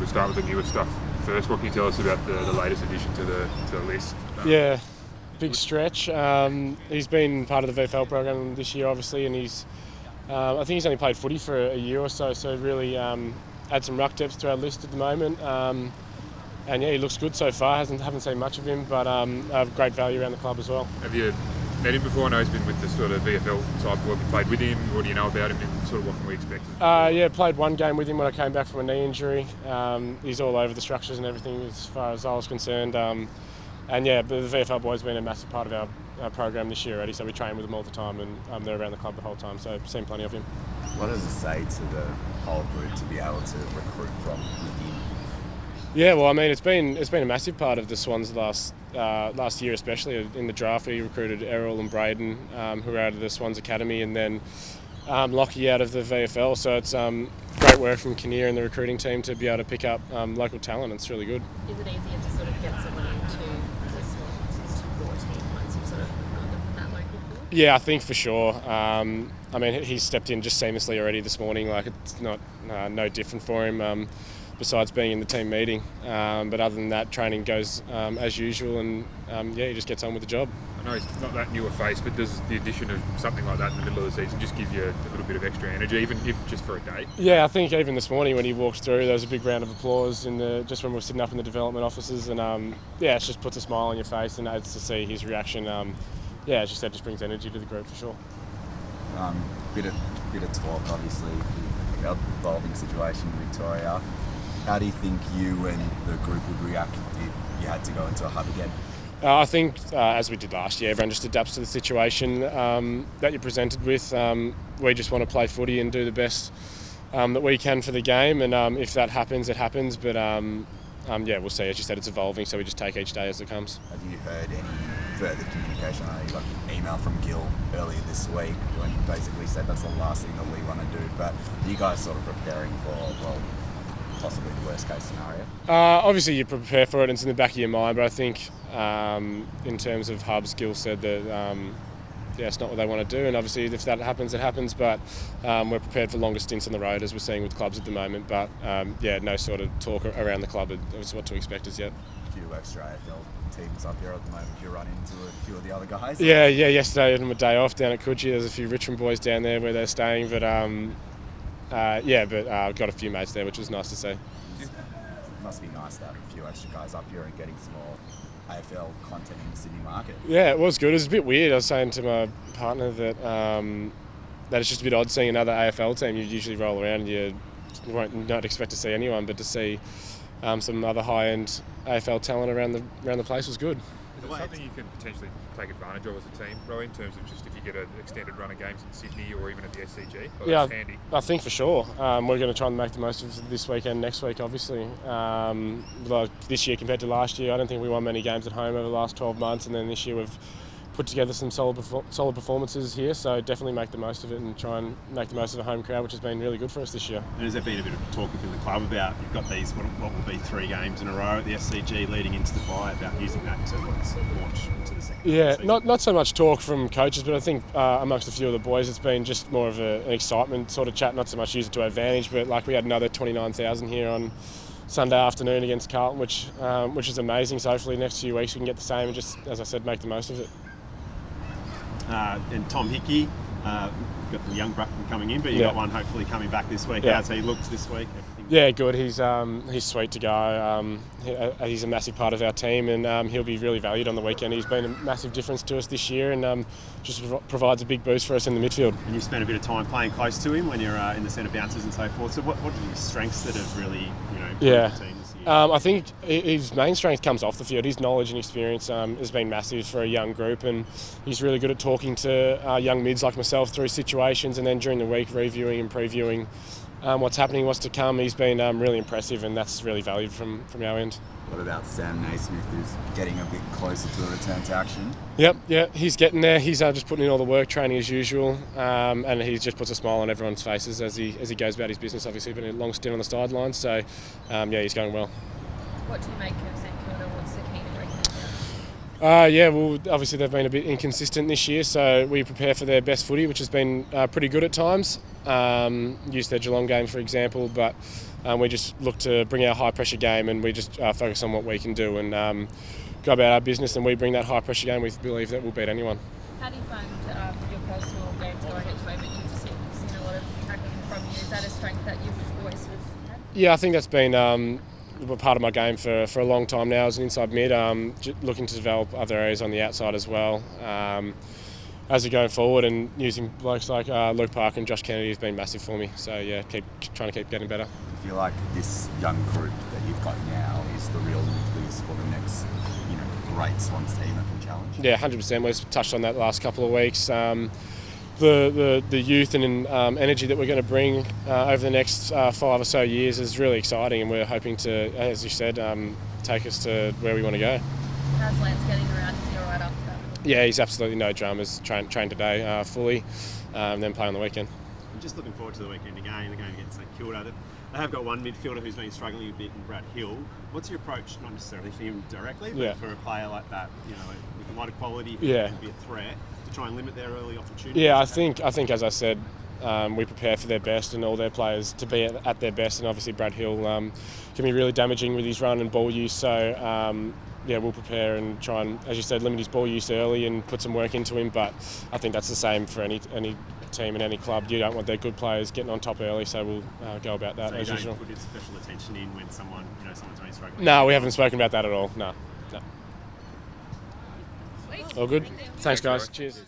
we'll start with the newer stuff first. What can you tell us about the latest addition to the list? Yeah, big stretch. He's been part of the VFL program this year, obviously, and I think he's only played footy for a year or so, so really add some ruck depth to our list at the moment. And yeah, he looks good so far. Haven't seen much of him, but have great value around the club as well. Have you met him before? I know he's been with the sort of VFL side before. Have you played with him? What do you know about him and sort of what can we expect? Yeah, played one game with him when I came back from a knee injury. He's all over the structures and everything as far as I was concerned. And yeah, the VFL boys have been a massive part of our program this year already, so we train with them all the time and they're around the club the whole time, so seen plenty of him. What does it say to the whole group to be able to recruit from within? Yeah, well, I mean, it's been a massive part of the Swans last year, especially in the draft. We recruited Errol and Braden, who are out of the Swans Academy, and then Lockie out of the VFL. So it's great work from Kinnear and the recruiting team to be able to pick up local talent. It's really good. Is it easier to sort of get someone into the Swans to your team once you've sort of gone from that local pool? Yeah, I think for sure. I mean, he's stepped in just seamlessly already this morning. Like, it's not no different for him. Besides being in the team meeting, but other than that, training goes as usual, and yeah, he just gets on with the job. I know he's not that newer face, but does the addition of something like that in the middle of the season just give you a little bit of extra energy, even if just for a day? Yeah, I think even this morning when he walked through, there was a big round of applause just when we were sitting up in the development offices, and yeah, it just puts a smile on your face, and it's to see his reaction. Yeah, as you said, just brings energy to the group for sure. Bit of talk, obviously, the evolving situation in Victoria. How do you think you and the group would react if you had to go into a hub again? I think, as we did last year, everyone just adapts to the situation that you're presented with. We just want to play footy and do the best that we can for the game, and if that happens, it happens. But yeah, we'll see. As you said, it's evolving, so we just take each day as it comes. Have you heard any further communication? I know you got an email from Gil earlier this week when he basically said that's the last thing that we want to do. But are you guys sort of preparing for, well, possibly the worst case scenario? Obviously you prepare for it and it's in the back of your mind, but I think in terms of hubs, Gil said that yeah, it's not what they want to do, and obviously if that happens, it happens, but we're prepared for longer stints on the road as we're seeing with clubs at the moment, but yeah, no sort of talk around the club as what to expect as yet. A few extra AFL teams up here at the moment. You run into a few of the other guys? Yeah, yesterday on my day off down at Coogee, there's a few Richmond boys down there where they're staying, but yeah, but I've got a few mates there, which was nice to see. It must be nice to have a few extra guys up here and getting some more AFL content in the Sydney market. Yeah, it was good. It was a bit weird. I was saying to my partner that that it's just a bit odd seeing another AFL team. You usually roll around and you won't not expect to see anyone, but to see some other high-end AFL talent around the place was good. Is it something you can potentially take advantage of as a team, Roy, in terms of just if you get an extended run of games in Sydney or even at the SCG? Well, yeah, that's handy. I think for sure. We're going to try and make the most of this weekend, next week, obviously. Like this year compared to last year, I don't think we won many games at home over the last 12 months, and then this year we've put together some solid performances here, so definitely make the most of it and try and make the most of a home crowd, which has been really good for us this year. And has there been a bit of talk within the club about, you've got these, what will be 3 games in a row at the SCG leading into the bye, about using that to launch into the second Yeah, season? not so much talk from coaches, but I think amongst a few of the boys it's been just more of an excitement sort of chat, not so much use it to our advantage, but like we had another 29,000 here on Sunday afternoon against Carlton, which is amazing, so hopefully next few weeks we can get the same and just, as I said, make the most of it. And Tom Hickey, got the young Bruckman coming in, but you got one hopefully coming back this week. Yeah. How's he looked this week? Everything? Yeah, good. He's sweet to go. He's a massive part of our team, and he'll be really valued on the weekend. He's been a massive difference to us this year, and just provides a big boost for us in the midfield. And you spent a bit of time playing close to him when you're in the centre bounces and so forth. So what are his strengths that have really, improved the team this year? I think his main strength comes off the field. His knowledge and experience has been massive for a young group, and he's really good at talking to young mids like myself through situations, and then during the week reviewing and previewing what's happening, what's to come. He's been really impressive, and that's really valued from our end. What about Sam Naismith, who's getting a bit closer to a return to action? Yep, he's getting there. He's just putting in all the work, training as usual, and he just puts a smile on everyone's faces as he goes about his business. Obviously, been a long stint on the sidelines, so yeah, he's going well. What do you make of St Kilda? What's the key to breaking it Yeah, well, obviously they've been a bit inconsistent this year, so we prepare for their best footy, which has been pretty good at times. Use their Geelong game, for example, but we just look to bring our high-pressure game, and we just focus on what we can do and go about our business, and we bring that high-pressure game. We believe that we'll beat anyone. How do you find your personal games going at the moment? You've seen a lot of tackling from you. Is that a strength that you've always sort of had? Yeah, I think that's been part of my game for a long time now as an inside mid, looking to develop other areas on the outside as well. As we're going forward, and using blokes like Luke Parker and Josh Kennedy has been massive for me. So yeah, trying to keep getting better. I feel like this young group that you've got now is the real nucleus for the next, great Swans team that can challenge. Yeah, 100%. We've touched on that the last couple of weeks. The youth and energy that we're going to bring over the next 5 or so years is really exciting, and we're hoping to, as you said, take us to where we want to go. How's Lance getting around? Is he all right after that? Yeah, he's absolutely no dramas. Trained today fully, then play on the weekend. I'm just looking forward to the weekend again. They're going against St Kilda. They have got one midfielder who's been struggling a bit in Brad Hill. What's your approach, not necessarily for him directly, but for a player like that, with a lot of quality who can be a threat, to try and limit their early opportunities? Yeah, I think as I said, we prepare for their best and all their players to be at their best, and obviously Brad Hill can be really damaging with his run and ball use. So we'll prepare and try and, as you said, limit his ball use early and put some work into him. But I think that's the same for any team and any club. You don't want their good players getting on top early, so we'll go about that as usual. So you don't put special attention in when someone's really struggling? No, we haven't spoken about that at all. No. All good? Thanks, guys. Cheers.